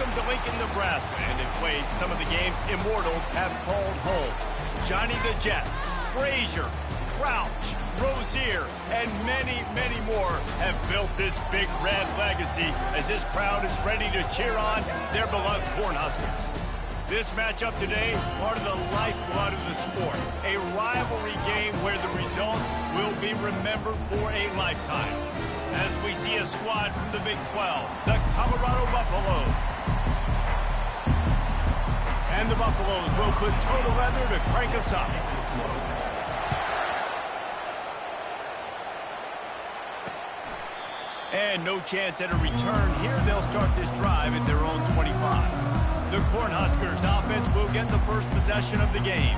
Welcome to Lincoln, Nebraska, and in place some of the game's immortals have called home. Johnny the Jet, Frazier, Crouch, Rozier, and many, many more have built this big red legacy as this crowd is ready to cheer on their beloved Cornhuskers. This matchup today, part of the lifeblood of the sport, a rivalry game where the results will be remembered for a lifetime. As we see a squad from the Big 12, the Colorado Buffaloes. And the Buffaloes will put total leather to crank us up. And no chance at a return here. They'll start this drive at their own 25. The Cornhuskers offense will get the first possession of the game.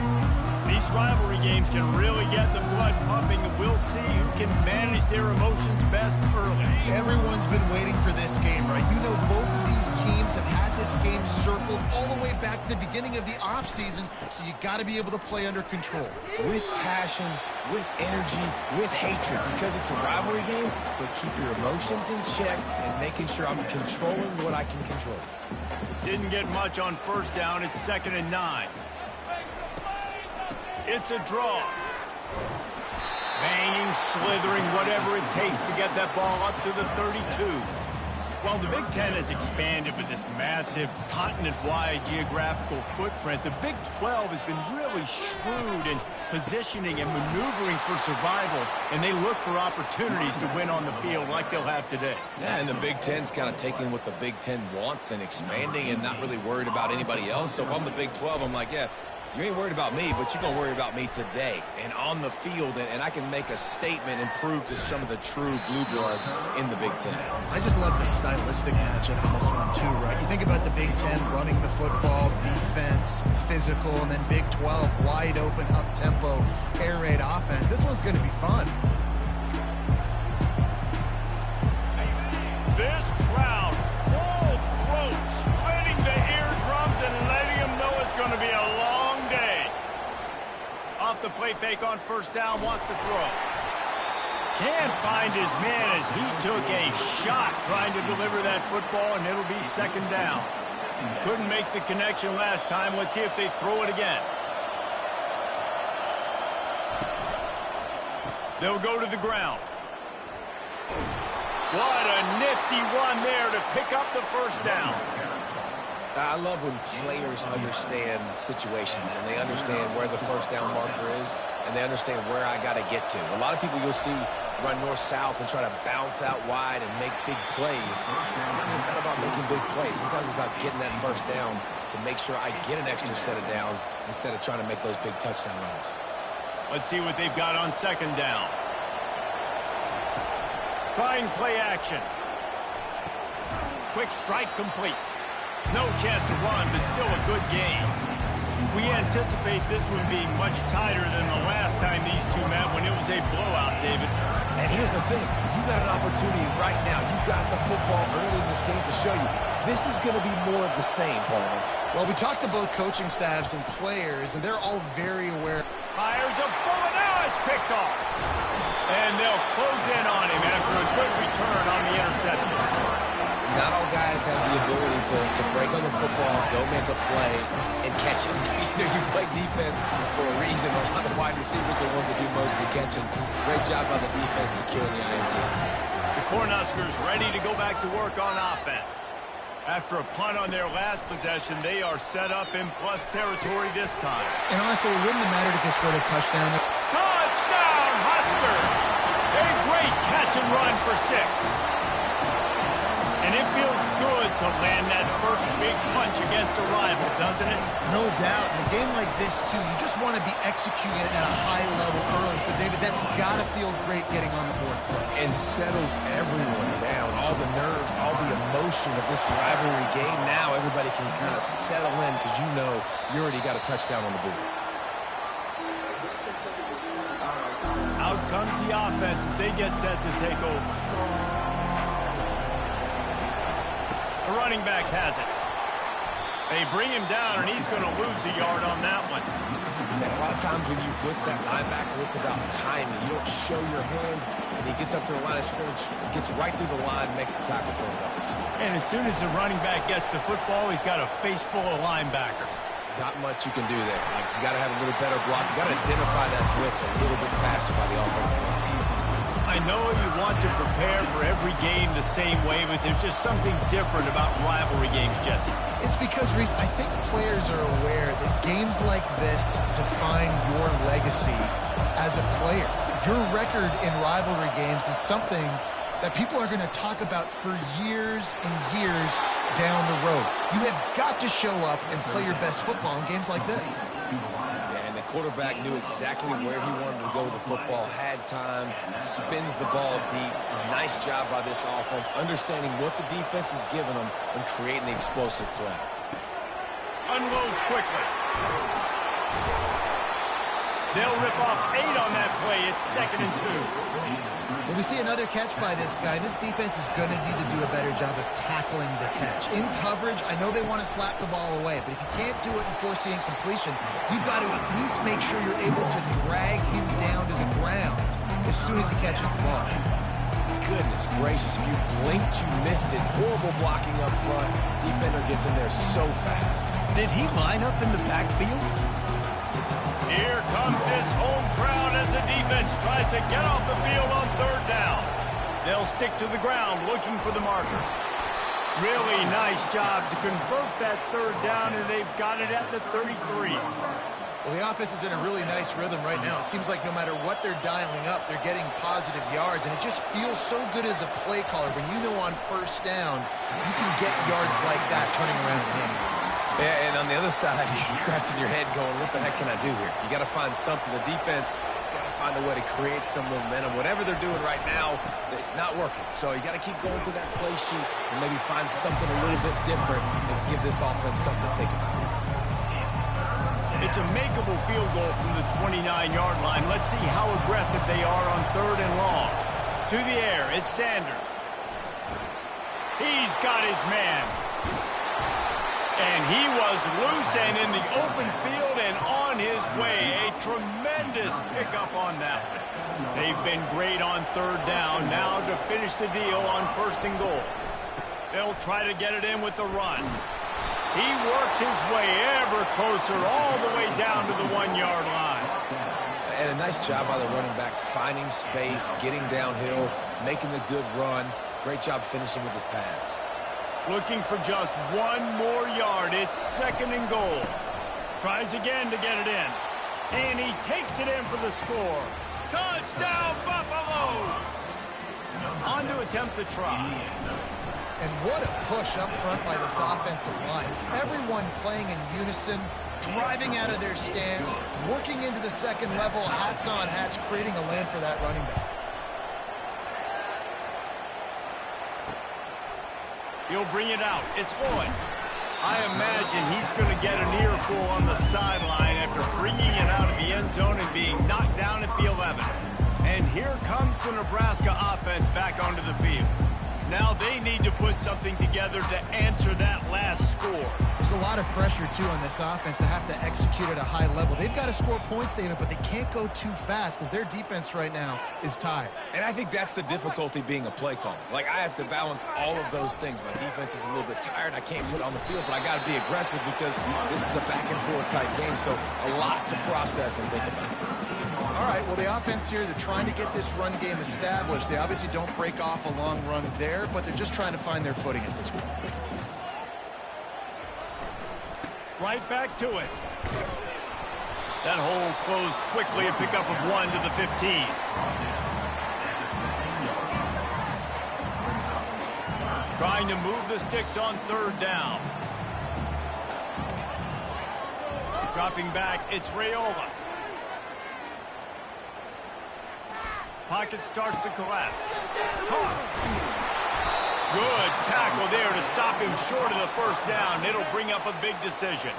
These rivalry games can really get the blood pumping, and we'll see who can manage their emotions best early. Everyone's been waiting for this game, right? You know, both of these teams have had this game circled all the way back to the beginning of the offseason, so you got to be able to play under control. With passion, with energy, with hatred, because it's a rivalry game, but keep your emotions in check and making sure I'm controlling what I can control. Didn't get much on first down. It's 2nd and 9. It's a draw. Banging, slithering, whatever it takes to get that ball up to the 32. While the Big Ten has expanded with this massive continent-wide geographical footprint, the Big 12 has been really shrewd in positioning and maneuvering for survival, and they look for opportunities to win on the field like they'll have today. Yeah, and the Big Ten's kind of taking what the Big Ten wants and expanding and not really worried about anybody else. So if I'm the Big 12, I'm like, yeah, you ain't worried about me, but you're going to worry about me today and on the field, and I can make a statement and prove to some of the true blue bloods in the Big Ten. I just love the stylistic matchup in this one, too, right? You think about the Big Ten running the football, defense, physical, and then Big 12, wide open, up-tempo, air raid offense. This one's going to be fun. This crowd, full throat, splitting the eardrums and letting them know it's going to be a long day. Off the play fake on first down, wants to throw. Can't find his man as he took a shot trying to deliver that football, and it'll be 2nd down. Couldn't make the connection last time. Let's see if they throw it again. They'll go to the ground. What a nifty run there to pick up the first down. I love when players understand situations and they understand where the first down marker is and they understand where I got to get to. A lot of people you'll see run north-south and try to bounce out wide and make big plays. Sometimes it's not about making big plays. Sometimes it's about getting that first down to make sure I get an extra set of downs instead of trying to make those big touchdown runs. Let's see what they've got on 2nd down. Trying play action. Quick strike complete. No chance to run, but still a good game. We anticipate this one being much tighter than the last time these two met when it was a blowout, David. And here's the thing. You got an opportunity right now. You got the football early in this game to show you. This is going to be more of the same, Palmer. Well, we talked to both coaching staffs and players, and they're all very aware. Fires a bullet. Now it's picked off. And they'll close in on him after a good return on the interception. Not all guys have the ability to break on the football, go make a play, and catch it. You play defense for a reason. A lot of the wide receivers are the ones that do most of the catching. Great job by the defense securing the INT. The Cornhuskers ready to go back to work on offense. After a punt on their last possession, they are set up in plus territory this time. And honestly, it wouldn't have mattered if they scored a touchdown. Touchdown, Husker! A great catch and run for 6. And it feels good to land that first big punch against a rival, doesn't it? No doubt. In a game like this, too, you just want to be executing it at a high level early. So, David, that's got to feel great getting on the board first. And settles everyone down. All the nerves, all the emotion of this rivalry game. Now everybody can kind of settle in because you know you already got a touchdown on the board. Out comes the offense as they get set to take over. The running back has it. They bring him down, and he's going to lose a yard on that one. And a lot of times when you blitz that linebacker, it's about timing. You don't show your hand. and he gets up to the line of scrimmage, gets right through the line, makes the tackle for him. And as soon as the running back gets the football, he's got a face full of linebacker. Not much you can do there. Like, you got to have a little better block. You got to identify that blitz a little bit faster by the offensive line. I know you want to prepare for every game the same way, but there's just something different about rivalry games, Jesse. It's because, Reese, I think players are aware that games like this define your legacy as a player. Your record in rivalry games is something that people are going to talk about for years and years down the road. You have got to show up and play your best football in games like this. Yeah, and the quarterback knew exactly where he wanted to go with the football, had time, spins the ball deep. Nice job by this offense, understanding what the defense is giving them and creating the explosive play. Unloads quickly. They'll rip off 8 on that play. It's 2nd and 2. Well, we see another catch by this guy. This defense is going to need to do a better job of tackling the catch. In coverage, I know they want to slap the ball away, but if you can't do it and force the incompletion, you've got to at least make sure you're able to drag him down to the ground as soon as he catches the ball. Goodness gracious, if you blinked, you missed it. Horrible blocking up front. Defender gets in there so fast. Did he line up in the backfield? Here comes his home crowd as the defense tries to get off the field on 3rd down. They'll stick to the ground looking for the marker. Really nice job to convert that 3rd down, and they've got it at the 33. Well, the offense is in a really nice rhythm right now. It seems like no matter what they're dialing up, they're getting positive yards, and it just feels so good as a play caller when you know on 1st down you can get yards like that turning around the game. Yeah, and on the other side, you're scratching your head going, what the heck can I do here? You got to find something. The defense has got to find a way to create some momentum. Whatever they're doing right now, it's not working. So you got to keep going through that play sheet and maybe find something a little bit different and give this offense something to think about. It's a makeable field goal from the 29-yard line. Let's see how aggressive they are on 3rd and long. To the air, it's Sanders. He's got his man. And he was loose and in the open field and on his way. A tremendous pickup on that one. They've been great on 3rd down. Now to finish the deal on 1st and goal. They'll try to get it in with the run. He works his way ever closer all the way down to the 1-yard line. And a nice job by the running back, finding space, getting downhill, making the good run. Great job finishing with his pads. Looking for just 1 more yard. It's 2nd and goal. Tries again to get it in. And he takes it in for the score. Touchdown, Buffaloes! On to attempt the try. And what a push up front by this offensive line. Everyone playing in unison, driving out of their stance, working into the 2nd level, hats on hats, creating a lane for that running back. He'll bring it out. It's Hoy. I imagine he's going to get an earful on the sideline after bringing it out of the end zone and being knocked down at the 11. And here comes the Nebraska offense back onto the field. Now they need to put something together to answer that last score. There's a lot of pressure, too, on this offense to have to execute at a high level. They've got to score points, David, but they can't go too fast because their defense right now is tired. And I think that's the difficulty being a play caller. Like, I have to balance all of those things. My defense is a little bit tired. I can't put it on the field, but I got to be aggressive because this is a back-and-forth type game, so a lot to process and think about. All right, well, the offense here, they're trying to get this run game established. They obviously don't break off a long run there, but they're just trying to find their footing at this point. Right back to it. That hole closed quickly, a pickup of 1 to the 15. Trying to move the sticks on 3rd down. Dropping back, it's Raiola. Pocket starts to collapse. Caught. Good tackle there to stop him short of the 1st down. It'll bring up a big decision.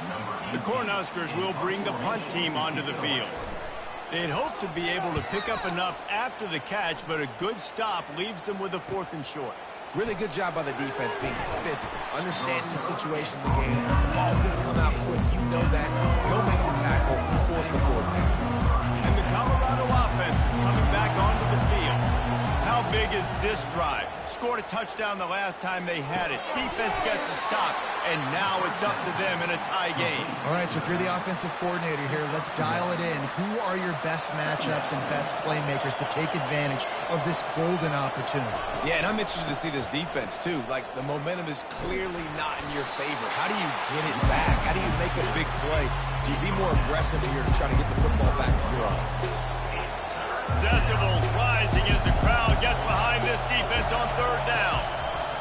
The Cornhuskers will bring the punt team onto the field. They'd hope to be able to pick up enough after the catch, but a good stop leaves them with a 4th and short. Really good job by the defense being physical, understanding the situation in the game. The ball's going to come out quick. You know that. Go make the tackle, force the 4th down. And the Colorado offense is coming back onto the field. big is this drive? Scored a touchdown the last time they had it. Defense gets a stop, and now it's up to them in a tie game. All right, so if you're the offensive coordinator here, let's dial it in. Who are your best matchups and best playmakers to take advantage of this golden opportunity? Yeah, and I'm interested to see this defense, too. Like, the momentum is clearly not in your favor. How do you get it back? How do you make a big play? Do you be more aggressive here to try to get the football back to your offense? Decibels rising as the crowd gets behind this defense on third down.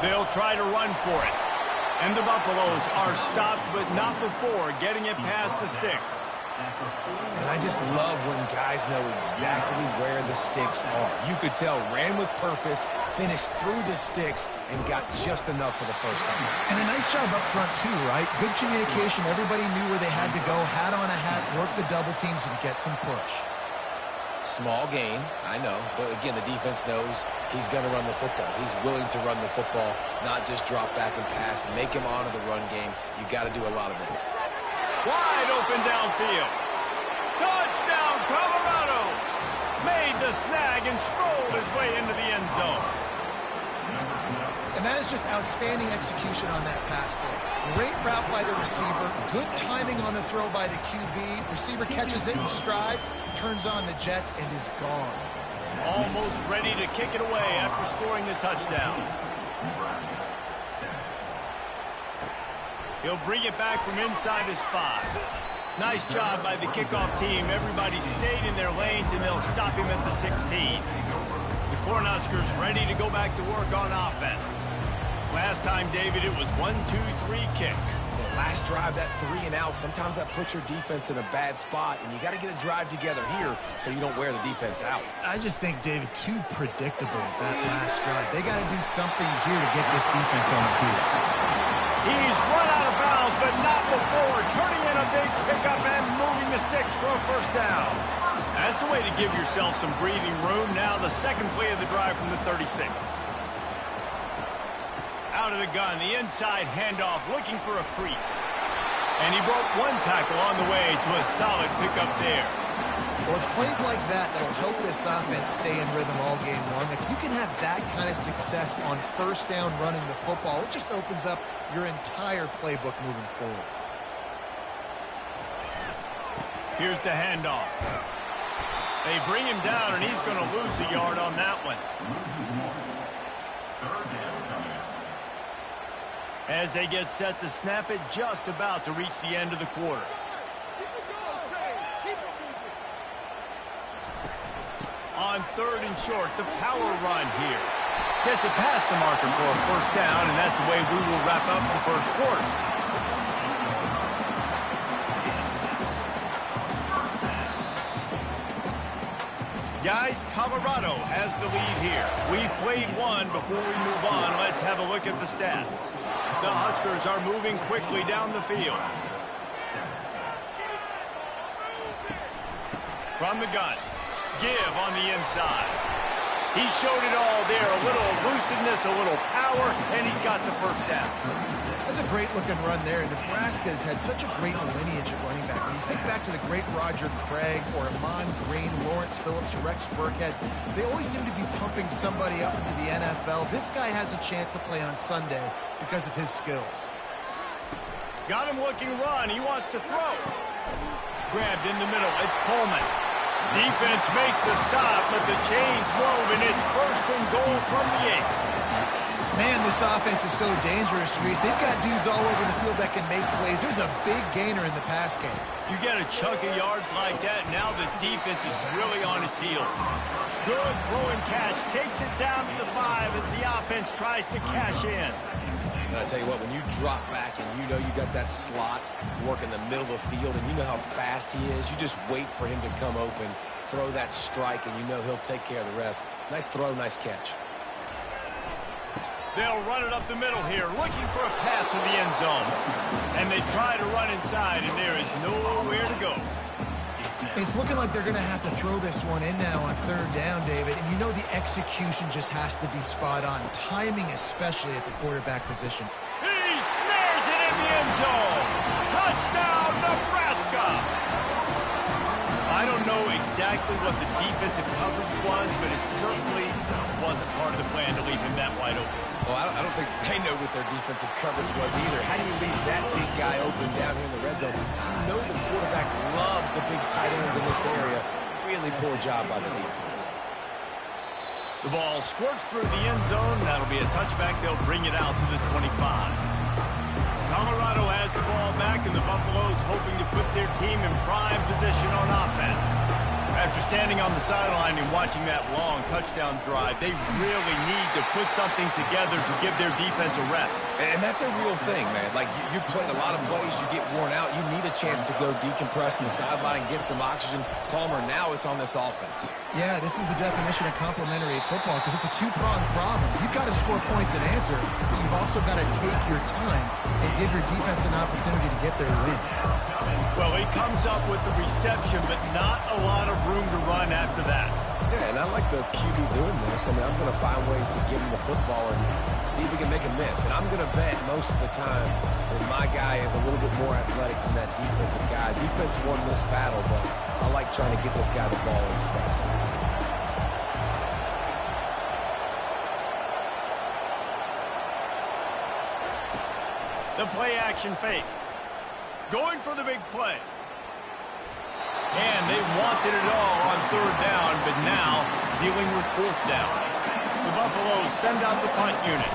They'll try to run for it. And the Buffaloes are stopped, but not before getting it past the sticks. And I just love when guys know exactly where the sticks are. You could tell, ran with purpose, finished through the sticks, and got just enough for the first down. And a nice job up front, too, right? Good communication. Everybody knew where they had to go, hat on a hat, work the double teams, and get some push. Small gain, I know, but again, the defense knows he's going to run the football. He's willing to run the football, not just drop back and pass, make him honor the run game. You got to do a lot of this. Wide open downfield. Touchdown, Colorado! Made the snag and strolled his way into the end zone. And that is just outstanding execution on that pass play. Great route by the receiver, good timing on the throw by the QB. Receiver catches it in stride, turns on the jets, and is gone. Almost ready to kick it away after scoring the touchdown. He'll bring it back from inside his 5. Nice job by the kickoff team. Everybody stayed in their lanes, and they'll stop him at the 16. The Cornhuskers ready to go back to work on offense. Last time, David, it was 1-2-3 kick. Well, last drive, that 3 and out, sometimes that puts your defense in a bad spot, and you got to get a drive together here so you don't wear the defense out. I just think, David, too predictable that last drive. They got to do something here to get this defense on their heels. He's run out of bounds, but not before turning in a big pickup and moving the sticks for a first down. That's a way to give yourself some breathing room. Now the second play of the drive from the 36. Out of the gun, the inside handoff, looking for a crease. And he broke one tackle on the way to a solid pickup there. Well, it's plays like that that'll help this offense stay in rhythm all game long. If you can have that kind of success on first down running the football, it just opens up your entire playbook moving forward. Here's the handoff. They bring him down, and he's going to lose a yard on that one. As they get set to snap it, just about to reach the end of the quarter. On third and short, the power run here. Gets it past the marker for a first down, and that's the way we will wrap up the first quarter. Guys, Colorado has the lead here. We've played one. Before we move on, let's have a look at the stats. The Huskers are moving quickly down the field. From the gun. Give on the inside. He showed it all there. A little elusiveness, a little power, and he's got the first down. That's a great-looking run there. Nebraska's had such a great lineage at running back. When you think back to the great Roger Craig or Amon Green, Lawrence Phillips, Rex Burkhead, they always seem to be pumping somebody up into the NFL. This guy has a chance to play on Sunday because of his skills. Got him looking run. He wants to throw. Grabbed in the middle. It's Coleman. Defense makes a stop, but the chains move, and it's first and goal from the 8. Man, this offense is so dangerous, Reese. They've got dudes all over the field that can make plays. There's a big gainer in the pass game. You get a chunk of yards like that, now the defense is really on its heels. Good throw and catch. Takes it down to the 5 as the offense tries to cash in. And I tell you what, when you drop back and you know you got that slot work in the middle of the field and you know how fast he is, you just wait for him to come open, throw that strike, and you know he'll take care of the rest. Nice throw, nice catch. They'll run it up the middle here, looking for a path to the end zone. And they try to run inside, and there is nowhere to go. It's looking like they're going to have to throw this one in now on third down, David. And you know the execution just has to be spot on. Timing, especially at the quarterback position. He snares it in the end zone. Touchdown, Nebraska. I don't know exactly what the defensive coverage was, but it certainly wasn't part of the Well, I don't think they know what their defensive coverage was either. How do you leave that big guy open down here in the red zone? You know the quarterback loves the big tight ends in this area. Really poor job by the defense. The ball squirts through the end zone. That'll be a touchback. They'll bring it out to the 25. Colorado has the ball back, and the Buffaloes hoping to put their team in prime position on offense. After standing on the sideline and watching that long touchdown drive, they really need to put something together to give their defense a rest. And that's a real thing, man. Like, you played a lot of plays, you get worn out. You need a chance to go decompress in the sideline and get some oxygen. Palmer, now it's on this offense. Yeah, this is the definition of complementary football because it's a two-pronged problem. You've got to score points and answer, but you've also got to take your time and give your defense an opportunity to get their win. Well, he comes up with the reception, but not a lot of room to run after that. Yeah, and I like the QB doing this. I mean, I'm going to find ways to give him the football and see if he can make a miss. And I'm going to bet most of the time that my guy is a little bit more athletic than that defensive guy. Defense won this battle, but I like trying to get this guy the ball in space. The play action fake. Going for the big play. And they wanted it all on third down, but now dealing with fourth down. The Buffaloes send out the punt unit.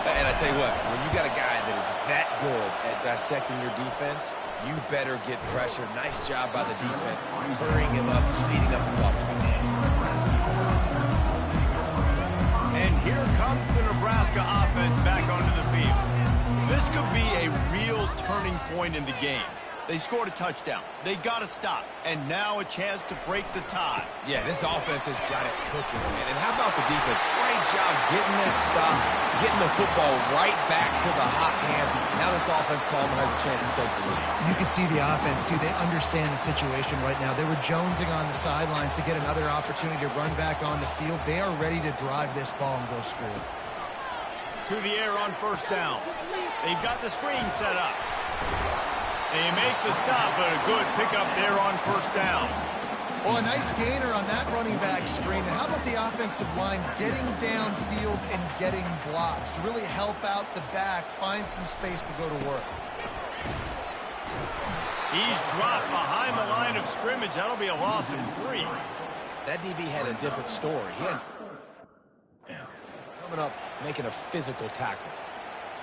And I tell you what, when you got a guy that is that good at dissecting your defense, you better get pressure. Nice job by the defense, hurrying him up, speeding up the thought process. And here comes the Nebraska offense back onto the field. This could be a real turning point in the game. They scored a touchdown. They got to stop. And now a chance to break the tie. Yeah, this offense has got it cooking, man. And how about the defense? Great job getting that stop, getting the football right back to the hot hand. Now this offense, Coleman, has a chance to take the lead. You can see the offense, too. They understand the situation right now. They were jonesing on the sidelines to get another opportunity to run back on the field. They are ready to drive this ball and go score. To the air on first down. They've got the screen set up. They make the stop, but a good pickup there on first down. Well, a nice gainer on that running back screen. And how about the offensive line getting downfield and getting blocks to really help out the back, find some space to go to work. He's dropped behind the line of scrimmage. That'll be a loss of 3. That DB had a different story. He had coming up, making a physical tackle.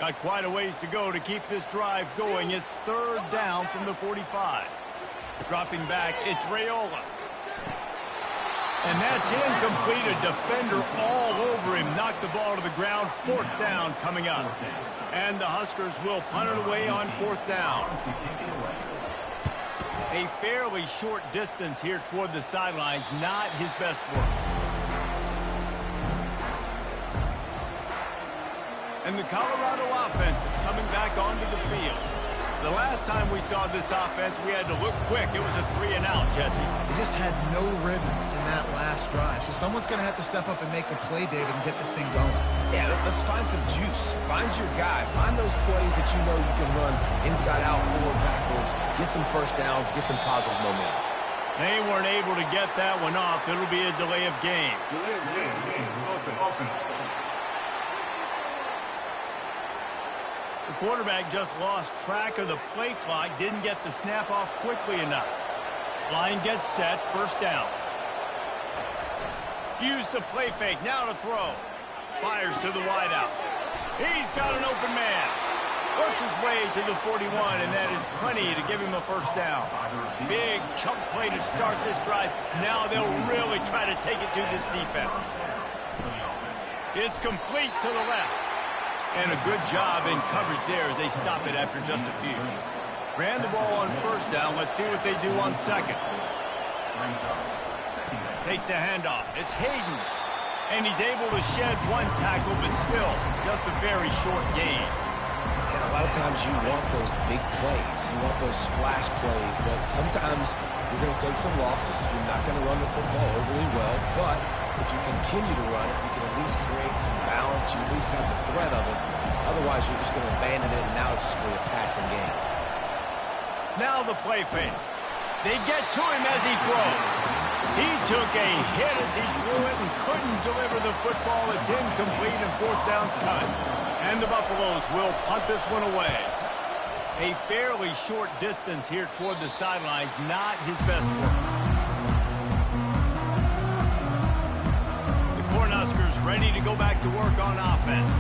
Got quite a ways to go to keep this drive going. It's third down from the 45. Dropping back, it's Raiola. And that's incomplete. A defender all over him. Knocked the ball to the ground. Fourth down coming up. And the Huskers will punt it away on fourth down. A fairly short distance here toward the sidelines. Not his best work. And the Colorado offense is coming back onto the field. The last time we saw this offense, we had to look quick. It was a 3-and-out, Jesse. They just had no rhythm in that last drive. So someone's going to have to step up and make a play, David, and get this thing going. Yeah, let's find some juice. Find your guy. Find those plays that you know you can run inside out, forward, backwards. Get some first downs. Get some positive momentum. They weren't able to get that one off. It'll be a delay of game. The quarterback just lost track of the play clock, didn't get the snap off quickly enough. Line gets set, first down. Use the play fake, now to throw. Fires to the wideout. He's got an open man. Works his way to the 41, and that is plenty to give him a first down. Big chunk play to start this drive. Now they'll really try to take it to this defense. It's complete to the left. And a good job in coverage there as they stop it after just a few. Ran the ball on first down. Let's see what they do on second. Takes the handoff. It's Hayden. And he's able to shed one tackle, but still just a very short gain. And a lot of times you want those big plays. You want those splash plays. But sometimes you're going to take some losses. You're not going to run the football overly well. But if you continue to run it, you can at least create some balance. You at least have the threat of it. Otherwise, you're just going to abandon it, and now it's just going to be a passing game. Now the play fake. They get to him as he throws. He took a hit as he threw it and couldn't deliver the football. It's incomplete and fourth down's cut. And the Buffaloes will punt this one away. A fairly short distance here toward the sidelines, not his best work. The Cornhuskers ready to go back to work on offense.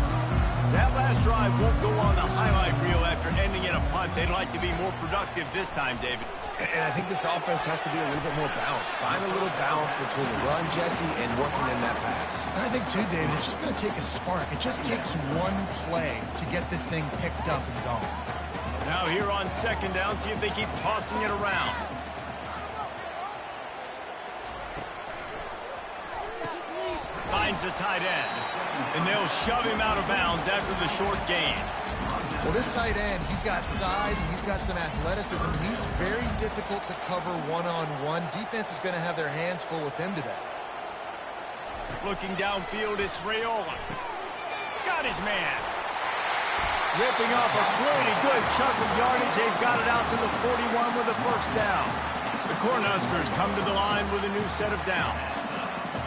That last drive won't go on the highlight reel after ending in a punt. They'd like to be more productive this time, David. And I think this offense has to be a little bit more balanced. Find a little balance between the run, Jesse, and working in that pass. And I think, too, David, it's just going to take a spark. It just takes one play to get this thing picked up and going. Now here on second down, see if they keep tossing it around. Finds the tight end, and they'll shove him out of bounds after the short gain. Well, this tight end, he's got size and he's got some athleticism. He's very difficult to cover one-on-one. Defense is going to have their hands full with him today. Looking downfield, it's Raiola. Got his man. Ripping off a pretty good chunk of yardage. They've got it out to the 41 with a first down. The Cornhuskers come to the line with a new set of downs.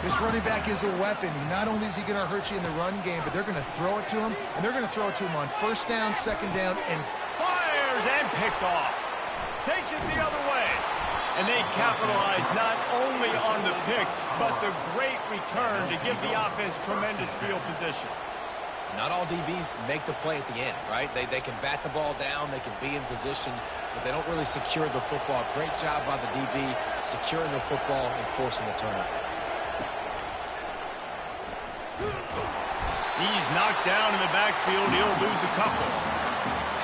This running back is a weapon. Not only is he going to hurt you in the run game, but they're going to throw it to him, and they're going to throw it to him on first down, second down, and fires and picked off. Takes it the other way. And they capitalize not only on the pick, but the great return to give the offense tremendous field position. Not all DBs make the play at the end, right? They can bat the ball down, they can be in position, but they don't really secure the football. Great job by the DB securing the football and forcing the turnover. He's knocked down in the backfield. He'll lose a couple.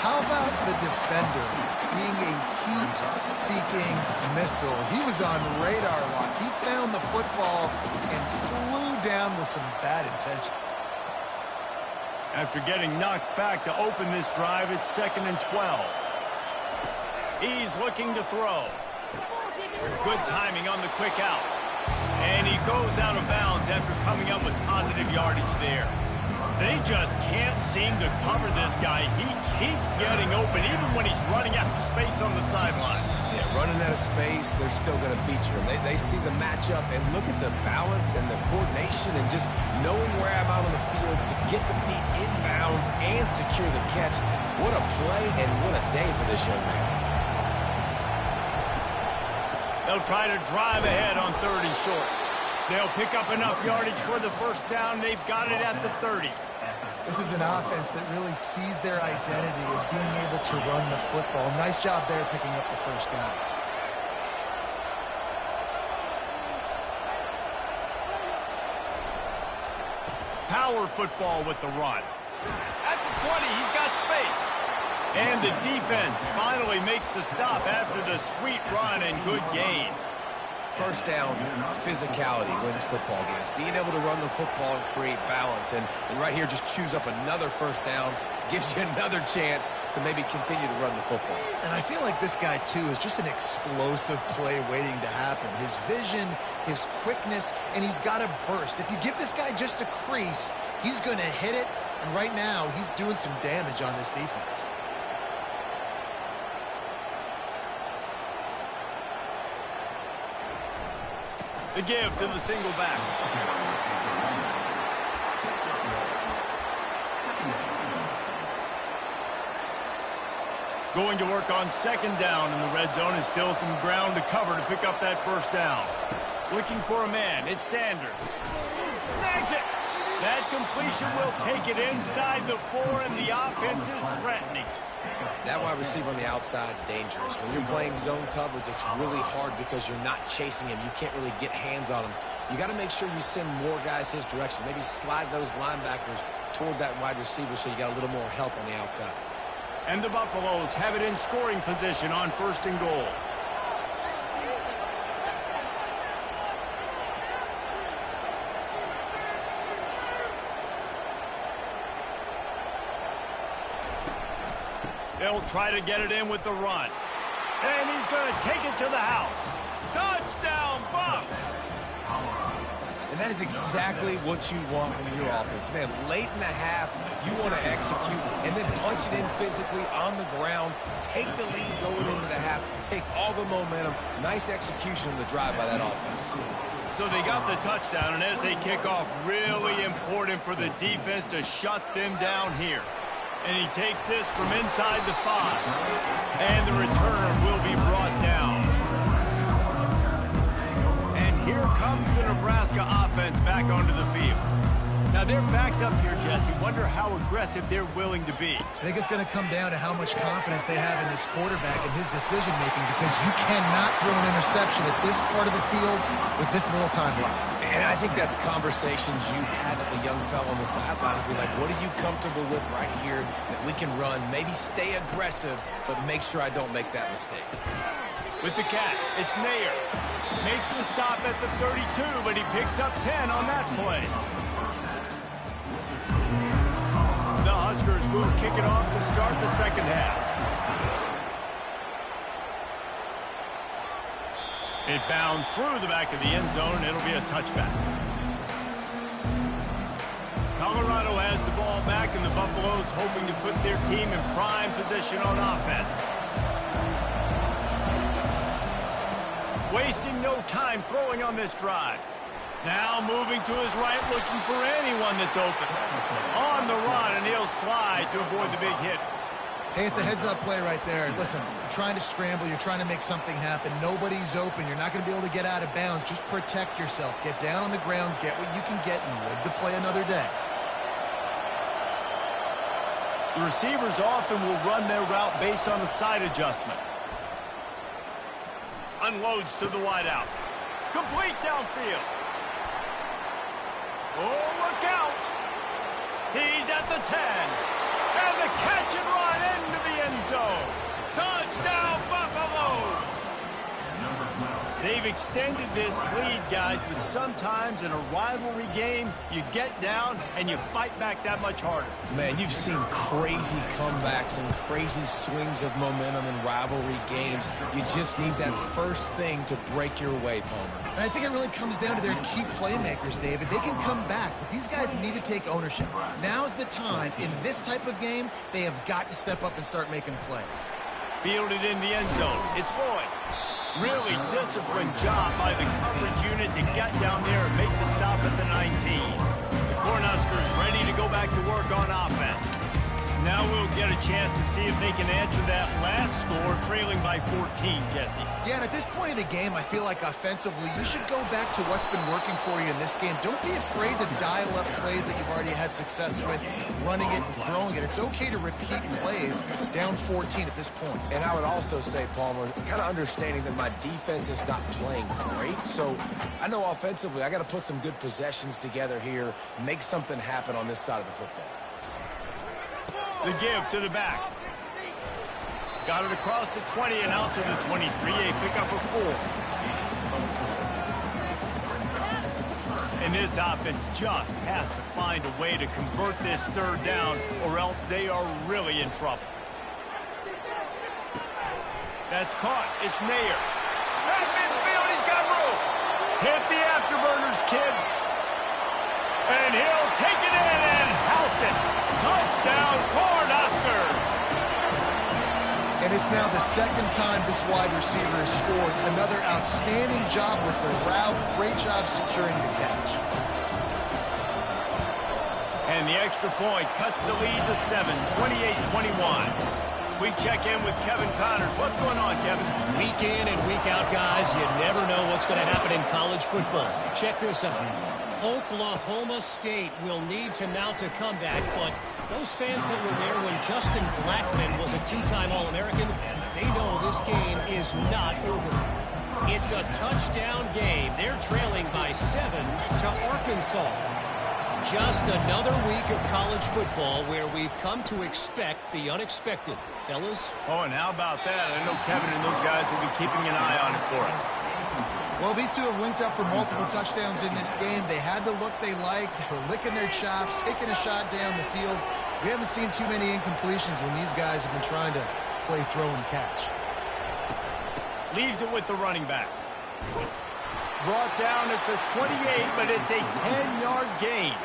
How about the defender being a heat-seeking missile? He was on radar lock. He found the football and flew down with some bad intentions. After getting knocked back to open this drive, it's 2nd and 12. He's looking to throw. Good timing on the quick out. And he goes out of bounds after coming up with positive yardage there. They just can't seem to cover this guy. He keeps getting open, even when he's running out of space on the sideline. Yeah, running out of space, they're still going to feature him. They see the matchup, and look at the balance and the coordination and just knowing where I'm out on the field to get the feet in bounds and secure the catch. What a play and what a day for this young man. They'll try to drive ahead on 3rd and short. They'll pick up enough yardage for the first down. They've got it at the 30. This is an offense that really sees their identity as being able to run the football. Nice job there picking up the first down. Power football with the run. At the 20, he's got space. And the defense finally makes the stop after the sweet run and good gain. First down, physicality wins football games. Being able to run the football and create balance. And right here, just choose up another first down, gives you another chance to maybe continue to run the football. And I feel like this guy, too, is just an explosive play waiting to happen. His vision, his quickness, and he's got a burst. If you give this guy just a crease, he's going to hit it. And right now, he's doing some damage on this defense. The give to the single back. Going to work on 2nd down in the red zone, and still some ground to cover to pick up that first down. Looking for a man. It's Sanders. Snags it. That completion will take it inside the 4, and the offense is threatening. That wide receiver on the outside is dangerous. When you're playing zone coverage, it's really hard because you're not chasing him. You can't really get hands on him. You got to make sure you send more guys his direction. Maybe slide those linebackers toward that wide receiver so you got a little more help on the outside. And the Buffaloes have it in scoring position on 1st and goal. They'll try to get it in with the run. And he's going to take it to the house. Touchdown, Bucks! And that is exactly what you want from your offense. Man, late in the half, you want to execute and then punch it in physically on the ground. Take the lead going into the half. Take all the momentum. Nice execution on the drive by that offense. So they got the touchdown, and as they kick off, really important for the defense to shut them down here. And he takes this from inside the 5. And the returner will be brought down. And here comes the Nebraska offense back onto the field. Now they're backed up here, Jesse. Wonder how aggressive they're willing to be. I think it's going to come down to how much confidence they have in this quarterback and his decision-making, because you cannot throw an interception at this part of the field with this little time left. And I think that's conversations you've had with the young fellow on the sideline. Be like, what are you comfortable with right here that we can run? Maybe stay aggressive, but make sure I don't make that mistake. With the catch, it's Mayer. Makes the stop at the 32, but he picks up 10 on that play. The Huskers will kick it off to start the second half. It bounds through the back of the end zone, and it'll be a touchback. Colorado has the ball back, and the Buffaloes hoping to put their team in prime position on offense. Wasting no time throwing on this drive. Now moving to his right, looking for anyone that's open. On the run, and he'll slide to avoid the big hit. Hey, it's a heads-up play right there. Listen, you're trying to scramble. You're trying to make something happen. Nobody's open. You're not going to be able to get out of bounds. Just protect yourself. Get down on the ground, get what you can get, and live to play another day. The receivers often will run their route based on the side adjustment. Unloads to the wideout. Complete downfield. Oh, look out. He's at the 10. And the catch and run into the end zone. Touchdown, Buffaloes. They've extended this lead, guys, but sometimes in a rivalry game, you get down and you fight back that much harder. Man, you've seen crazy comebacks and crazy swings of momentum in rivalry games. You just need that first thing to break your way, Palmer. And I think it really comes down to their key playmakers, David. They can come back, but these guys need to take ownership. Now's the time. In this type of game, they have got to step up and start making plays. Fielded in the end zone. It's Lloyd. Really disciplined job by the coverage unit to get down there and make the stop at the 19. The Cornhuskers ready to go back to work on offense. Now we'll get a chance to see if they can answer that last score, trailing by 14, Jesse. Yeah, and at this point in the game, I feel like offensively, you should go back to what's been working for you in this game. Don't be afraid to dial up plays that you've already had success with, running it and throwing it. It's okay to repeat plays down 14 at this point. And I would also say, Palmer, kind of understanding that my defense is not playing great. So I know offensively, I got to put some good possessions together here, make something happen on this side of the football. The give to the back. Got it across the 20 and out to the 23. A pickup of 4. And this offense just has to find a way to convert this third down, or else they are really in trouble. That's caught. It's Mayer. At midfield, he's got room. Hit the afterburners, kid. And he'll take it in and house it. Touchdown, Cornhuskers. And it's now the second time this wide receiver has scored. Another outstanding job with the route. Great job securing the catch. And the extra point cuts the lead to 7, 28-21. We check in with Kevin Connors. What's going on, Kevin? Week in and week out, guys, you never know what's going to happen in college football. Check this out. Oklahoma State will need to mount a comeback, but those fans that were there when Justin Blackmon was a two-time All-American, they know this game is not over. It's a touchdown game. They're trailing by 7 to Arkansas. Just another week of college football where we've come to expect the unexpected. Fellas? Oh, and how about that? I know Kevin and those guys will be keeping an eye on it for us. Well, these two have linked up for multiple touchdowns in this game. They had the look they liked. They were licking their chops, taking a shot down the field. We haven't seen too many incompletions when these guys have been trying to play throw and catch. Leaves it with the running back. brought down at the 28, but it's a 10-yard gain.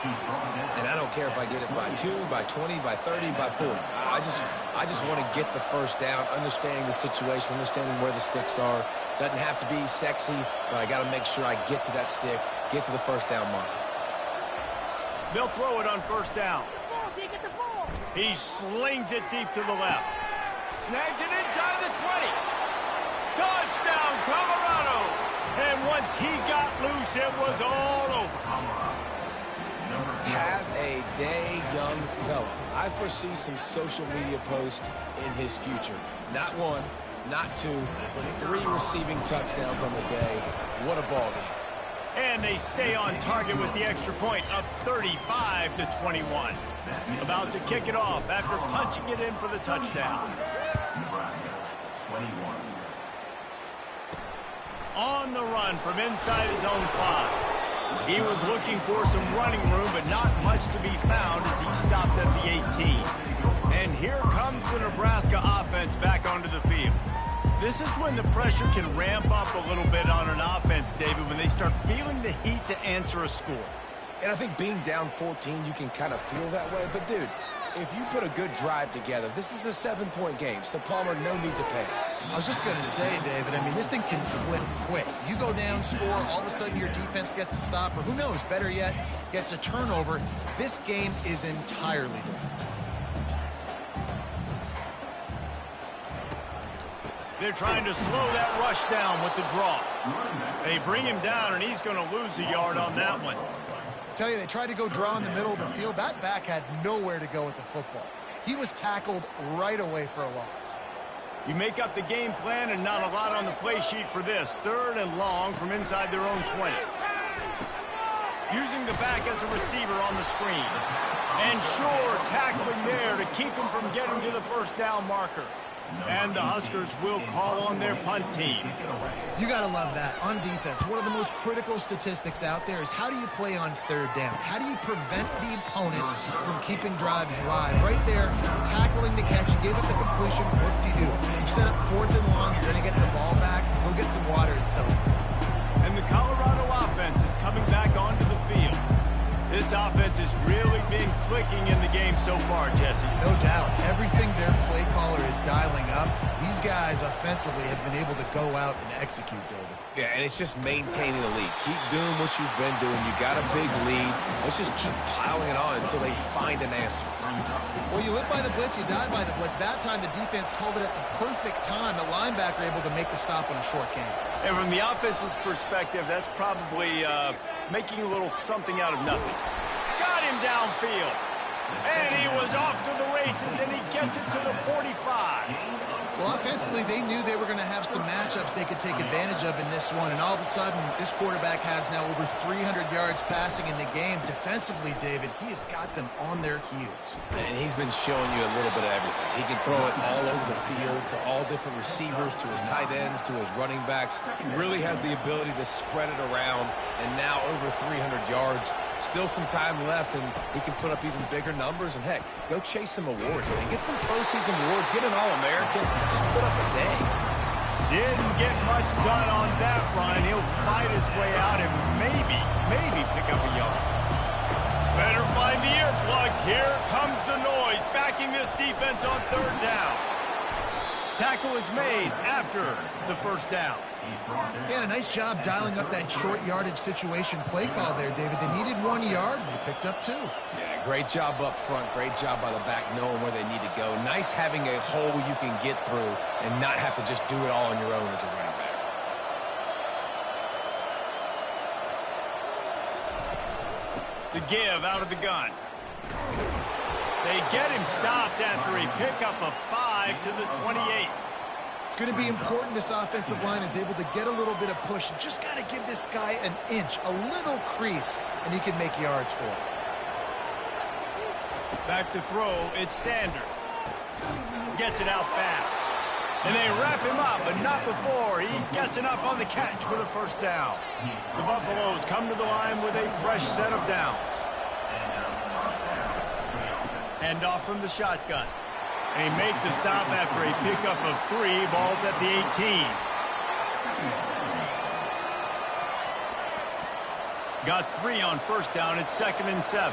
And I don't care if I get it by 2, by 20, by 30, by 40. I just want to get the first down, understanding the situation, understanding where the sticks are. Doesn't have to be sexy, but I got to make sure I get to that stick, get to the first down mark. They'll throw it on first down. He slings it deep to the left. Snags it inside the 20. Touchdown, Colorado. And once he got loose, it was all over. Have a day, young fella. I foresee some social media posts in his future. Not 1, not 2, but 3 receiving touchdowns on the day. What a ball game. And they stay on target with the extra point, up 35-21. About to kick it off after punching it in for the touchdown. On the run from inside his own 5. He was looking for some running room, but not much to be found as he stopped at the 18. And here comes the Nebraska offense back onto the field. This is when the pressure can ramp up a little bit on an offense, David, when they start feeling the heat to answer a score. And I think being down 14, you can kind of feel that way. But, dude, if you put a good drive together, this is a 7-point game. So, Palmer, no need to panic. I was just going to say, David, I mean, this thing can flip quick. You go down, score, all of a sudden your defense gets a stop, or who knows, better yet, gets a turnover. This game is entirely different. They're trying to slow that rush down with the draw. They bring him down, and he's going to lose a yard on that one. I tell you, they tried to go draw in the middle of the field. That back had nowhere to go with the football. He was tackled right away for a loss. You make up the game plan and not a lot on the play sheet for this. 3rd and long from inside their own 20. Using the back as a receiver on the screen. And sure, tackling there to keep him from getting to the first down marker. And the Huskers will call on their punt team. You got to love that. On defense, one of the most critical statistics out there is how do you play on 3rd down? How do you prevent the opponent from keeping drives alive? Right there, tackling the catch. You gave up the completion. What do? You set up 4th and long. You're going to get the ball back. Go get some water and celebrate. And the Colorado offense is coming back onto the field. This offense has really been clicking in the game so far, Jesse. No doubt. Everything their play caller is dialing up, these guys offensively have been able to go out and execute, David. Yeah, and it's just maintaining the lead. Keep doing what you've been doing. You got a big lead. Let's just keep piling it on until they find an answer. Well, you live by the blitz, you die by the blitz. That time the defense called it at the perfect time. The linebacker able to make the stop on a short game. And from the offense's perspective, that's probably making a little something out of nothing. Got him downfield. And he was off to the races, and he gets it to the 45. Well, offensively, they knew they were going to have some matchups they could take advantage of in this one, and all of a sudden, this quarterback has now over 300 yards passing in the game. Defensively, David, he has got them on their heels. And he's been showing you a little bit of everything. He can throw it all over the field to all different receivers, to his tight ends, to his running backs. He really has the ability to spread it around, and now over 300 yards. Still some time left, and he can put up even bigger numbers. And, heck, go chase some awards, man. Get some postseason awards. Get an All-American. Just put up a day. Didn't get much done on that run. He'll fight his way out and maybe pick up a yard. Better find the earplugs. Here comes the noise, backing this defense on 3rd down. Tackle is made after the first down. Yeah, a nice job dialing up that short yardage situation play call there, David. They needed 1 yard, and they picked up 2. Yeah, great job up front. Great job by the back knowing where they need to go. Nice having a hole you can get through and not have to just do it all on your own as a running back. The give out of the gun. They get him stopped after a pickup of 5 to the 28. It's going to be important this offensive line is able to get a little bit of push. Just got to give this guy an inch, a little crease, and he can make yards for it. Back to throw, it's Sanders. Gets it out fast. And they wrap him up, but not before he gets enough on the catch for the first down. The Buffaloes come to the line with a fresh set of downs. Hand off from the shotgun. They make the stop after a pickup of 3. Ball's at the 18. Got 3 on first down. It's 2nd and 7.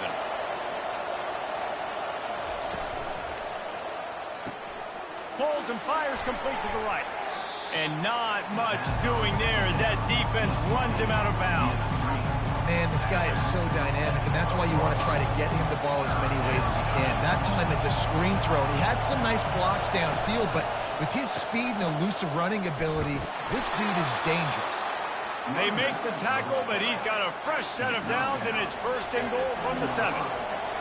Pulls and fires complete to the right. And not much doing there as that defense runs him out of bounds. Man, this guy is so dynamic, and that's why you want to try to get him the ball as many ways as you can. That time it's a screen throw. He had some nice blocks downfield, but with his speed and elusive running ability, this dude is dangerous. They make the tackle, but he's got a fresh set of downs, and it's 1st and goal from the 7.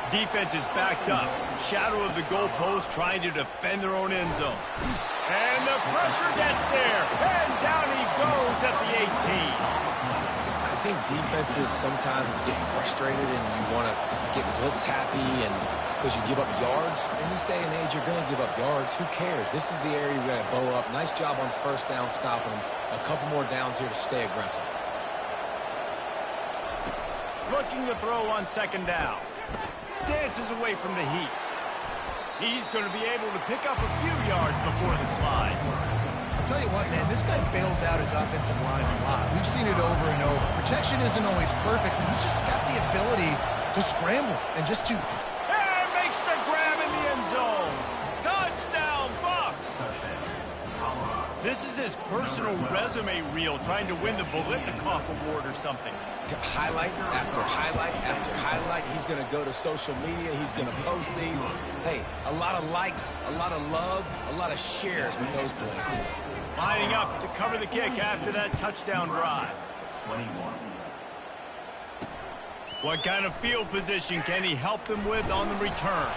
Defense is backed up. Shadow of the goalpost trying to defend their own end zone. And the pressure gets there. And down he goes at the 18. I think defenses sometimes get frustrated and you want to get blitz happy and because you give up yards. In this day and age, you're going to give up yards. Who cares? This is the area you're going to bow up. Nice job on first down stopping them. A couple more downs here to stay aggressive. Looking to throw on 2nd down. Dances away from the heat. He's going to be able to pick up a few yards before the slide. I'll tell you what, man, this guy bails out his offensive line a lot. We've seen it over and over. Protection isn't always perfect, but he's just got the ability to scramble and just to... And makes the grab in the end zone. Touchdown, Bucks! This is his personal resume reel, trying to win the Bolitnikoff Award or something. Highlight after highlight after highlight. He's going to go to social media. He's going to post these. Hey, a lot of likes, a lot of love, a lot of shares with those plays. Lining up to cover the kick after that touchdown drive. What kind of field position can he help them with on the return?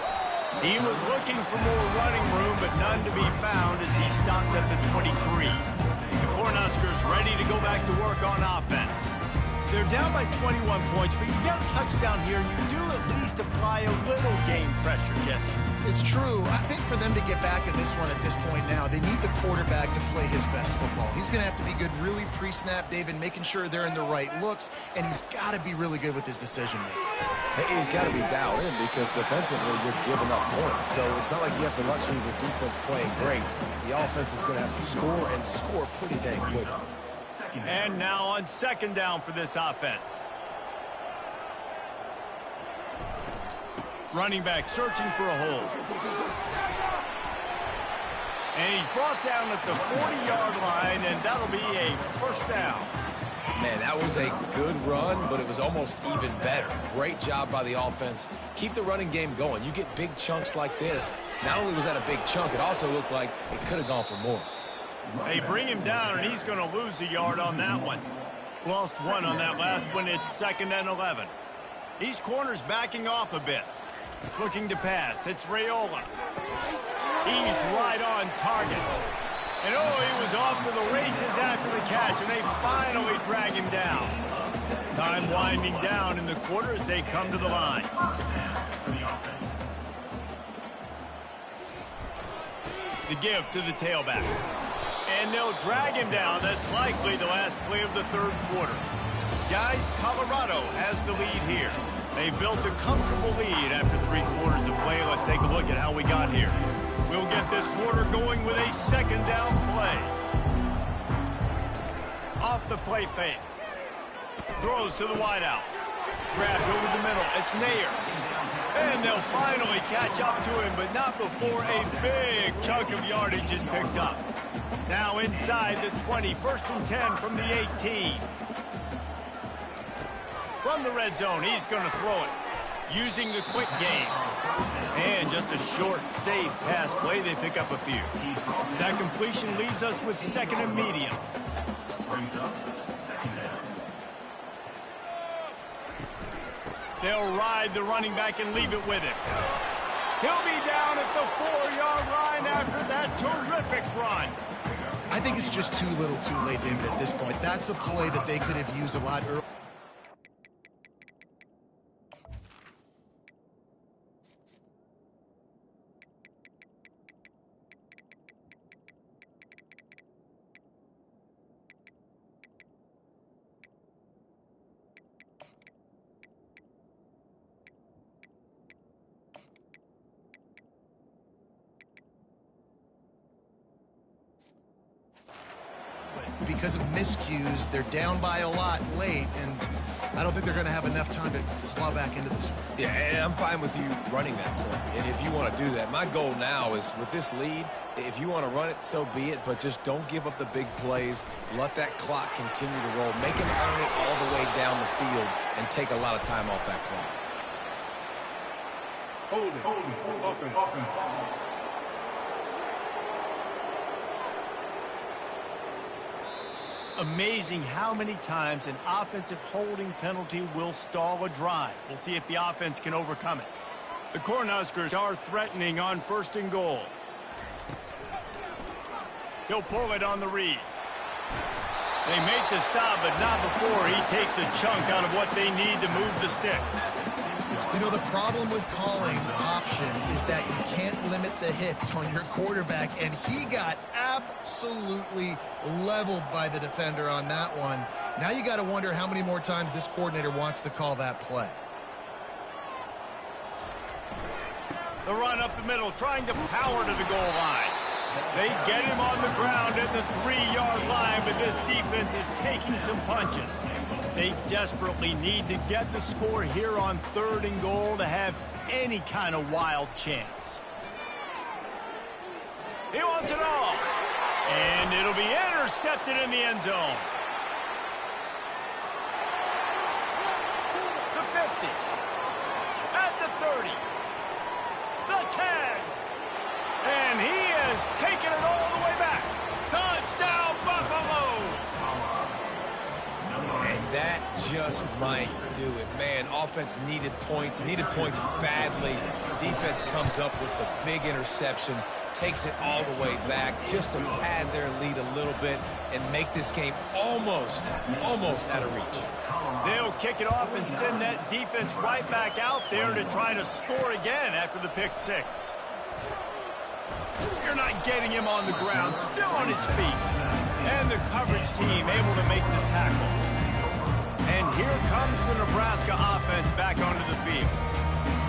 He was looking for more running room, but none to be found as he stopped at the 23. The Cornhuskers ready to go back to work on offense. They're down by 21 points, but you get a touchdown here, and you do at least apply a little game pressure, Jesse. It's true. I think for them to get back in this one at this point now, they need the quarterback to play his best football. He's going to have to be good really pre-snap, David, making sure they're in the right looks, and he's got to be really good with his decision-making. Hey, he's got to be dialed in because defensively you're giving up points. So it's not like you have the luxury of your defense playing great. The offense is going to have to score and score pretty dang quickly. And now on 2nd down for this offense. Running back searching for a hole. And he's brought down at the 40-yard line, and that'll be a 1st down. Man, that was a good run, but it was almost even better. Great job by the offense. Keep the running game going. You get big chunks like this. Not only was that a big chunk, it also looked like it could have gone for more. They bring him down, and he's going to lose a yard on that one. Lost 1 on that last one. It's 2nd and 11. These corners backing off a bit. Looking to pass. It's Raiola. He's right on target. And oh, he was off to the races after the catch, and they finally drag him down. Time winding down in the quarter as they come to the line. The give to the tailback. And they'll drag him down. That's likely the last play of the 3rd quarter. Guys, Colorado has the lead here. They built a comfortable lead after 3 quarters of play. Let's take a look at how we got here. We'll get this quarter going with a 2nd down play. Off the play fake. Throws to the wideout. Grabbed over the middle. It's Nair. And they'll finally catch up to him, but not before a big chunk of yardage is picked up. Now inside the 20, 1st and 10 from the 18. From the red zone, he's going to throw it. Using the quick game. And just a short, safe pass play, they pick up a few. That completion leaves us with 2nd and medium. They'll ride the running back and leave it with him. He'll be down at the 4-yard line after that terrific run. I think it's just too little too late, David, at this point. That's a play that they could have used a lot earlier. because of miscues, they're down by a lot late, and I don't think they're going to have enough time to claw back into this one. Yeah, and I'm fine with you running that play. And if you want to do that, my goal now is with this lead, if you want to run it, so be it, but just don't give up the big plays. Let that clock continue to roll. Make them earn it all the way down the field and take a lot of time off that clock. Hold it. Offense. Amazing how many times an offensive holding penalty will stall a drive. We'll see if the offense can overcome it. The Cornhuskers are threatening on 1st and goal. He'll pull it on the read. They make the stop, but not before he takes a chunk out of what they need to move the sticks. You know, the problem with calling option is that you can't limit the hits on your quarterback, and he got absolutely leveled by the defender on that one. Now you got to wonder how many more times this coordinator wants to call that play. The run up the middle, trying to power to the goal line. They get him on the ground at the 3-yard line, but this defense is taking some punches. They desperately need to get the score here on 3rd and goal to have any kind of wild chance. He wants it all. And it'll be intercepted in the end zone. The 50. At the 30. The 10. And he has taken it all the way back. Touchdown, Buffalo! And that just might do it. Man, offense needed points badly. Defense comes up with the big interception, takes it all the way back just to pad their lead a little bit and make this game almost out of reach. They'll kick it off and send that defense right back out there to try to score again after the pick 6. You're not getting him on the ground, still on his feet. And the coverage team able to make the tackle. And here comes the Nebraska offense back onto the field.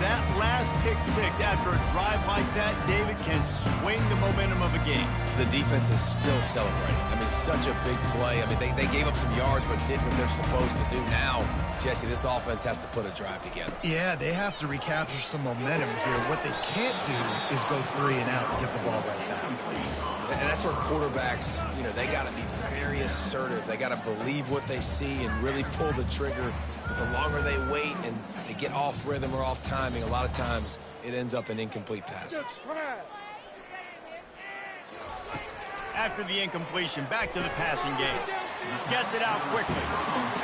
That last pick 6 after a drive like that, David, can swing the momentum of a game. The defense is still celebrating. I mean, such a big play. I mean, they gave up some yards but did what they're supposed to do. Now, Jesse, this offense has to put a drive together. Yeah, they have to recapture some momentum here. What they can't do is go 3 and out and give the ball right back. And that's where quarterbacks, you know, they got to be very assertive. They got to believe what they see and really pull the trigger. But the longer they wait and they get off rhythm or off timing, a lot of times it ends up in incomplete passes. After the incompletion, back to the passing game. Gets it out quickly.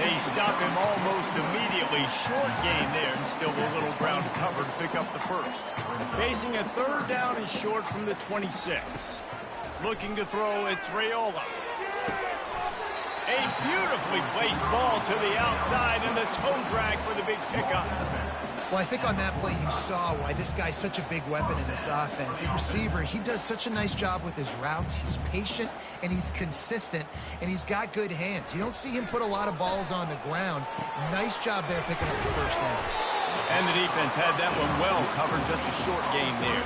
They stop him almost immediately. Short gain there, and still a little ground to cover to pick up the first. Facing a 3rd down and short from the 26. Looking to throw, it's Raiola. A beautifully placed ball to the outside, and the toe drag for the big pickup. Well, I think on that play you saw why this guy's such a big weapon in this offense. At receiver, he does such a nice job with his routes. He's patient, and he's consistent, and he's got good hands. You don't see him put a lot of balls on the ground. Nice job there picking up the first down. And the defense had that one well covered, just a short gain there.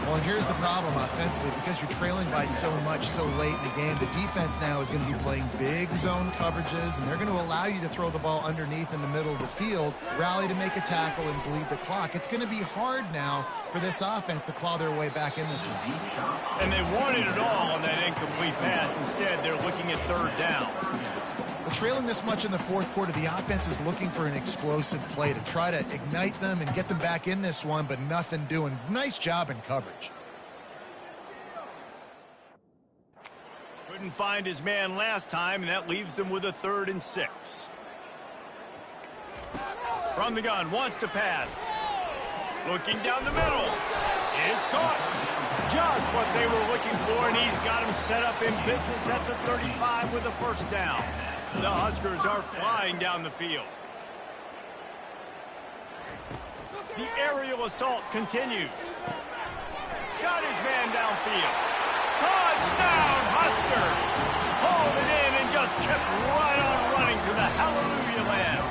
Well, and here's the problem offensively. Because you're trailing by so much so late in the game, the defense now is going to be playing big zone coverages, and they're going to allow you to throw the ball underneath in the middle of the field, rally to make a tackle, and bleed the clock. It's going to be hard now for this offense to claw their way back in this one. And they wanted it all on that incomplete pass. Instead, they're looking at 3rd down. Well, trailing this much in the 4th quarter, the offense is looking for an explosive play to try to ignite them and get them back in this one, but nothing doing. Nice job in coverage. Couldn't find his man last time, and that leaves them with a 3rd and 6. From the gun, wants to pass. Looking down the middle. It's caught. Just what they were looking for, and he's got him set up in business at the 35 with a 1st down. The Huskers are flying down the field. The aerial assault continues. Got his man downfield. Touchdown, Husker! Hauled it in and just kept right on running to the hallelujah land.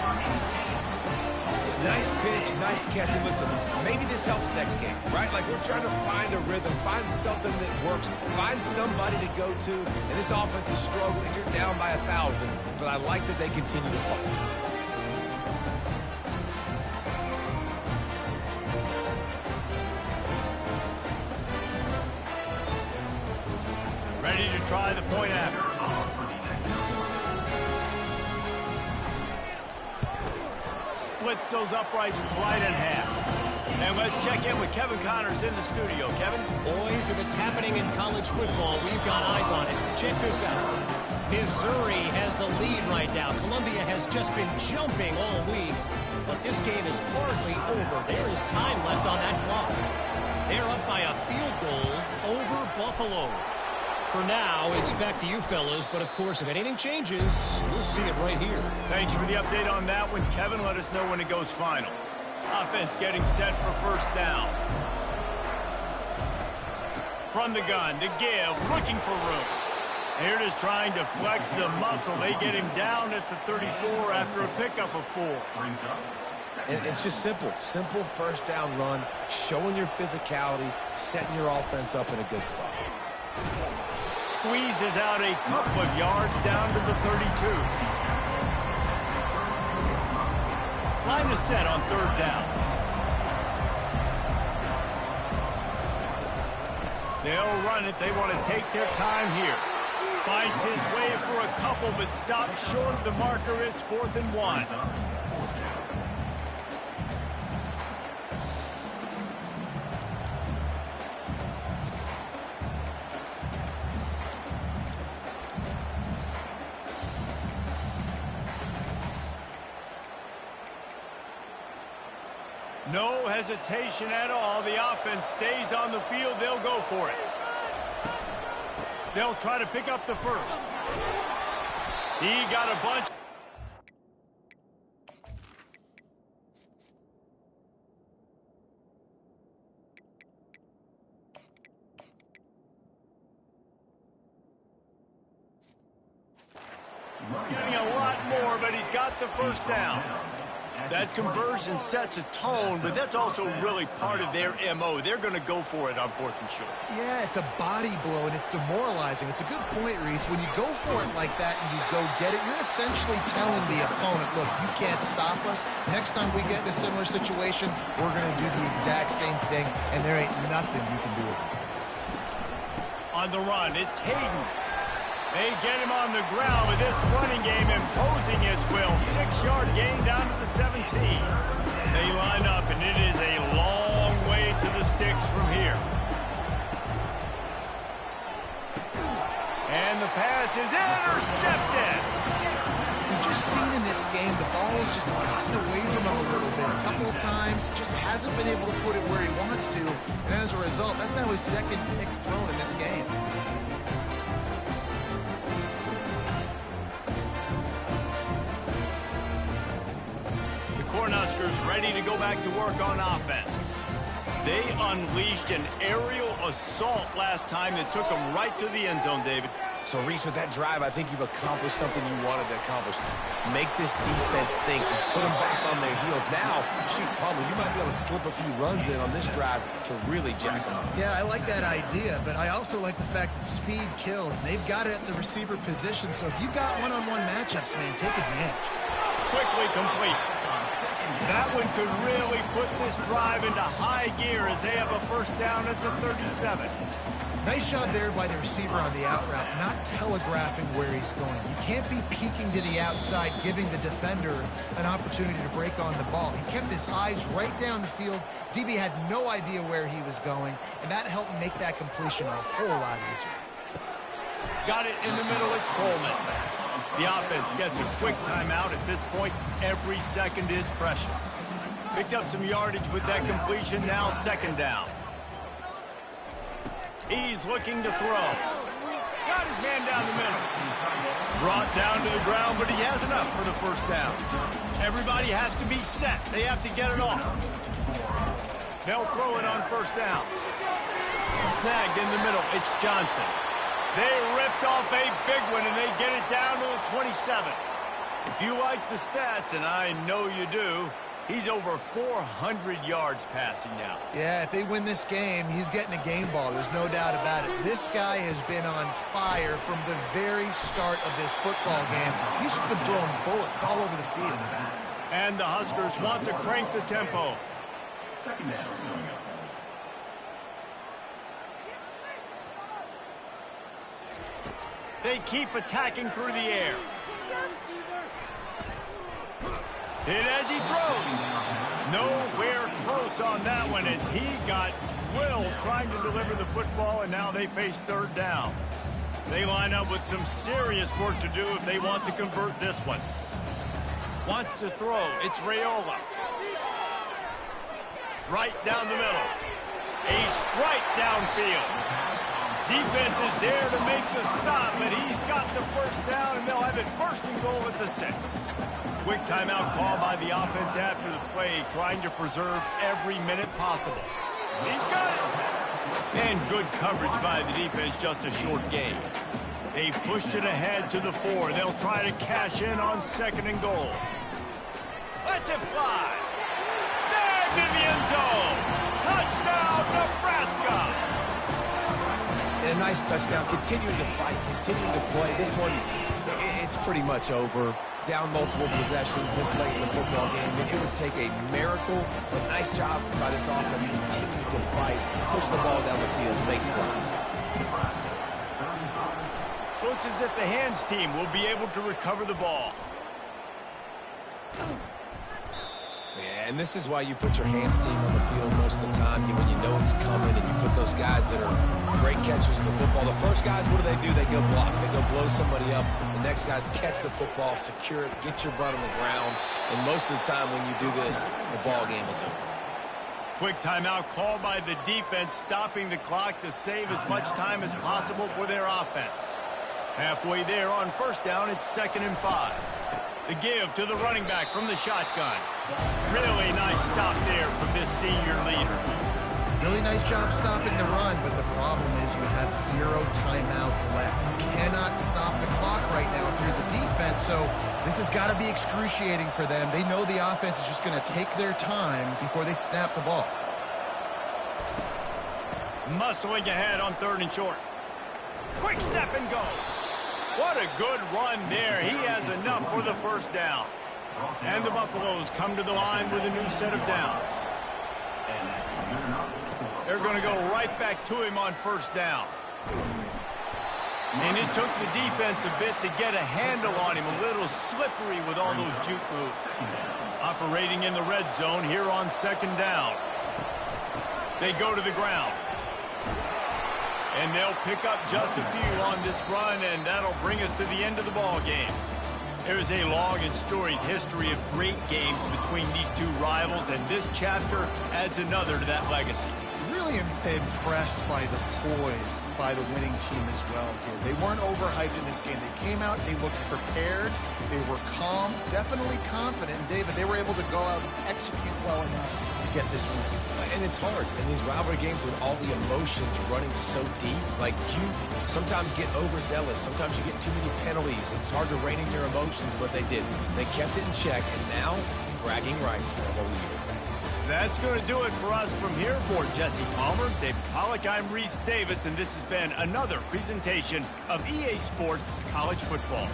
Nice pitch, nice catch. And listen, maybe this helps next game, right? Like we're trying to find a rhythm, find something that works, find somebody to go to. And this offense is struggling. You're down by 1,000, but I like that they continue to fight. Ready to try the point after. Splits those uprights right in half. And let's check in with Kevin Connors in the studio. Kevin? Boys, if it's happening in college football, we've got eyes on it. Check this out. Missouri has the lead right now. Columbia has just been jumping all week. But this game is hardly over. There is time left on that clock. They're up by a field goal over Buffalo. For now, it's back to you fellas, but of course, if anything changes, we'll see it right here. Thanks for the update on that one, Kevin. Let us know when it goes final. Offense getting set for first down. From the gun, to give, looking for room. Here it is trying to flex the muscle. They get him down at the 34 after a pickup of 4. And it's just simple. Simple first down run, showing your physicality, setting your offense up in a good spot. Squeezes out a couple of yards down to the 32. Line is set on third down. They'll run it. They want to take their time here. Finds his way for a couple, but stops short of the marker. It's 4th and 1. No hesitation at all. The offense stays on the field. They'll go for it. They'll try to pick up the first. He got a bunch. Getting a lot more, but he's got the first down. That conversion sets a tone, but that's also really part of their MO. They're going to go for it on 4th and short. Yeah, it's a body blow, and it's demoralizing. It's a good point, Reese. When you go for it like that and you go get it, you're essentially telling the opponent, look, you can't stop us. Next time we get in a similar situation, we're going to do the exact same thing, and there ain't nothing you can do about it. On the run, it's Hayden. They get him on the ground with this running game imposing its will. 6-yard gain down to the 17. They line up, and it is a long way to the sticks from here. And the pass is intercepted. We've just seen in this game the ball has just gotten away from him a little bit. A couple of times, just hasn't been able to put it where he wants to. And as a result, that's now his second pick thrown in this game. Cornhuskers ready to go back to work on offense. They unleashed an aerial assault last time that took them right to the end zone, David. So, Reese, with that drive, I think you've accomplished something you wanted to accomplish. Make this defense think. You put them back on their heels. Now, shoot, probably you might be able to slip a few runs in on this drive to really jack them up. Yeah, I like that idea, but I also like the fact that speed kills. They've got it at the receiver position, so if you got one-on-one matchups, man, take advantage. Quickly complete. That one could really put this drive into high gear as they have a first down at the 37. Nice job there by the receiver on the out route, not telegraphing where he's going. You can't be peeking to the outside, giving the defender an opportunity to break on the ball. He kept his eyes right down the field. DB had no idea where he was going, and that helped make that completion a whole lot easier. Got it in the middle. It's Coleman. The offense gets a quick timeout at this point. Every second is precious. Picked up some yardage with that completion. Now 2nd down. He's looking to throw. Got his man down the middle. Brought down to the ground, but he has enough for the first down. Everybody has to be set. They have to get it off. They'll throw it on first down. Snagged in the middle. It's Johnson. They ripped off a big one, and they get it down to the 27. If you like the stats, and I know you do, He's over 400 yards passing now. Yeah, if they win this game, he's getting a game ball. There's no doubt about it. This guy has been on fire from the very start of this football game. He's been throwing bullets all over the field. And the Huskers want to crank the tempo. Second down. They keep attacking through the air. Hit as he throws. Nowhere close on that one as he got drilled trying to deliver the football, and now they face third down. They line up with some serious work to do if they want to convert this one. Wants to throw. It's Raiola. Right down the middle. A strike downfield. Defense is there to make the stop, but he's got the first down, and they'll have it first and goal at the 6. Quick timeout call by the offense after the play, trying to preserve every minute possible. He's got it. And good coverage by the defense, just a short gain. They pushed it ahead to the 4. They'll try to cash in on 2nd and goal. Let's it fly. Snagged in the end zone. Touchdown, Nebraska. And a nice touchdown, continuing to fight, continuing to play. This one, it's pretty much over. Down multiple possessions this late in the football game. It would take a miracle, but nice job by this offense. Continue to fight, push the ball down the field, make plays. Looks as if the hands team will be able to recover the ball. Yeah, and this is why you put your hands team on the field most of the time when you know it's coming, and you put those guys that are great catchers in the football. The first guys, what do? They go block. They go blow somebody up. The next guys catch the football, secure it, get your butt on the ground. And most of the time when you do this, the ball game is over. Quick timeout called by the defense, stopping the clock to save as much time as possible for their offense. Halfway there on first down, it's 2nd and 5. The give to the running back from the shotgun. Really nice stop there from this senior leader. Really nice job stopping the run, but the problem is you have 0 timeouts left. You cannot stop the clock right now if you're the defense, so this has got to be excruciating for them. They know the offense is just going to take their time before they snap the ball. Muscling ahead on 3rd and short. Quick step and go. What a good run there. He has enough for the first down. And the Buffaloes come to the line with a new set of downs. They're going to go right back to him on first down. And it took the defense a bit to get a handle on him. A little slippery with all those juke moves. Operating in the red zone here on 2nd down. They go to the ground. And they'll pick up just a few on this run, and that'll bring us to the end of the ball game. There's a long and storied history of great games between these two rivals, and this chapter adds another to that legacy. Really impressed by the poise by the winning team as well here. They weren't overhyped in this game. They came out, they looked prepared, they were calm, definitely confident. And David, they were able to go out and execute well enough to get this win. And it's hard in these rivalry games with all the emotions running so deep. Like, you sometimes get overzealous. Sometimes you get too many penalties. It's hard to rein in your emotions, but they didn't. They kept it in check, and now bragging rights for a whole year. That's going to do it for us from here. For Jesse Palmer, David Pollack, I'm Reese Davis, and this has been another presentation of EA Sports College Football.